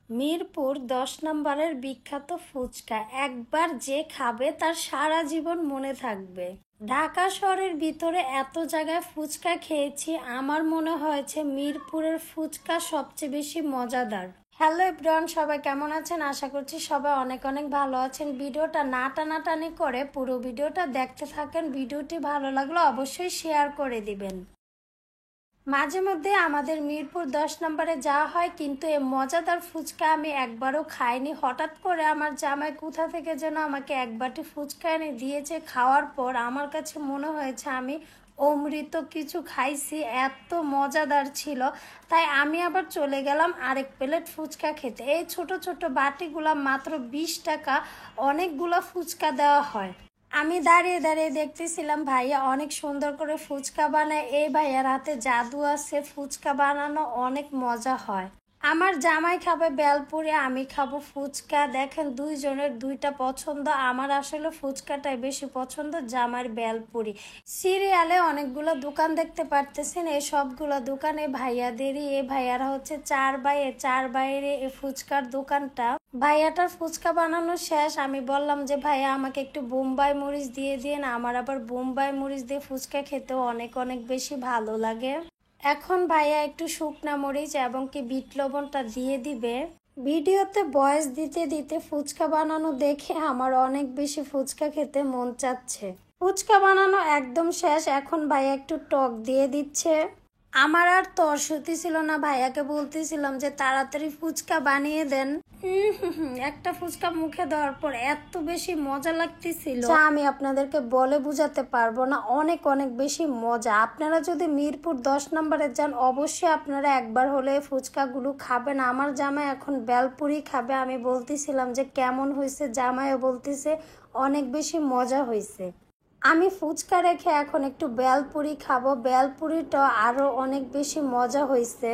মিরপুর 10 নম্বরের বিখ্যাত ফুচকা একবার যে খাবে তার সারা জীবন মনে থাকবে। ঢাকা শহরের ভিতরে এত জায়গায় ফুচকা খেয়েছি, আমার মনে হয়েছে মিরপুরের ফুচকা সবচেয়ে বেশি মজাদার। হ্যালো এভরিওয়ান, সবাই কেমন আছেন? আশা করছি সবাই অনেক অনেক ভালো আছেন। ভিডিওটা না টানাটানি করে পুরো ভিডিওটা দেখতে থাকেন। ভিডিওটি ভালো লাগলে অবশ্যই শেয়ার করে দিবেন। মাঝে মধ্যে আমাদের মিরপুর 10 নম্বরে যাওয়া হয়, কিন্তু এই মজাদার ফুচকা আমি একবারও খাইনি। হঠাৎ করে আমার জামাই কোথা থেকে যেন আমাকে এক বাটি ফুচকা এনে দিয়েছে। খাওয়ার পর আমার কাছে মনে হয়েছে আমি অমৃত কিছু খাইছি, এত মজাদার ছিল। তাই আমি আবার চলে গেলাম আরেক প্লেট ফুচকা খেতে। এই ছোট ছোট বাটিগুলা মাত্র 20 টাকা, অনেকগুলো ফুচকা দেওয়া হয়। আমি দাঁড়িয়ে দাঁড়িয়ে দেখতেছিলাম, ভাইয়া অনেক সুন্দর করে ফুচকা বানায়। এই ভাইয়ার হাতে জাদু আছে, ফুচকা বানানো অনেক মজা হয়। আমার জামাই খাবে বেলপুরি, আমি খাবো ফুচকা। দেখেন দুইজনের দুইটা পছন্দ। আমার আসলে ফুচকাটাই বেশি পছন্দ, জামাইয়ের বেলপুরি। সিরিয়ালে অনেকগুলো দোকান দেখতে পারতেছেন, এই সবগুলো দোকানে ভাইয়াদেরই। এই ভাইয়ারা হচ্ছে চার ভাই, চার ভাইয়ের এই ফুচকার দোকানটা। ভাইয়াটার ফুচকা বানানো শেষ। আমি বললাম যে ভাইয়া আমাকে একটু বোম্বাই মরিচ দিয়ে দিন। আমার আবার বোম্বাই মরিচ দিয়ে ফুচকা খেতেও অনেক অনেক বেশি ভালো লাগে। এখন ভাইয়া একটু শুকনা মরিচ এবং কি বিট লবণটা দিয়ে দিবে। ভিডিওতে ভয়েস দিতে দিতে ফুচকা বানানো দেখে আমার অনেক বেশি ফুচকা খেতে মন চাচ্ছে। ফুচকা বানানো একদম শেষ, এখন ভাইয়া একটু টক দিয়ে দিচ্ছে। আমার আর তরসতি ছিল না, ভাইয়াকে বলতেছিলাম যে তাড়াতাড়ি ফুচকা বানিয়ে দেন। একটা ফুচকা মুখে দেওয়ার পর এত বেশি মজা লাগতেছিল, আমি আপনাদেরকে বলে বুঝাতে পারবো না। অনেক অনেক বেশি মজা। আপনারা যদি মিরপুর 10 নম্বরে যান, অবশ্যই আপনারা একবার হলে ফুচকাগুলো খাবেন। আমার জামাই এখন বেলপুরি খাবে। আমি বলতেছিলাম যে কেমন হয়েছে, জামাইও বলতেছে অনেক বেশি মজা হয়েছে। আমি ফুচকা রেখে এখন একটু বেলপুরি খাবো। বেলপুরিটা আরো অনেক বেশি মজা হয়েছে।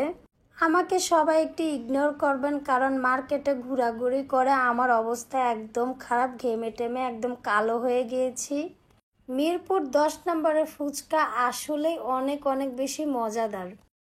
আমাকে সবাই একটু ইগনোর করবেন, কারণ মার্কেটে ঘোরাঘুরি করে আমার অবস্থা একদম খারাপ, ঘেমে টেমে একদম কালো হয়ে গিয়েছি। মিরপুর 10 নম্বরের ফুচকা আসলেই অনেক অনেক বেশি মজাদার।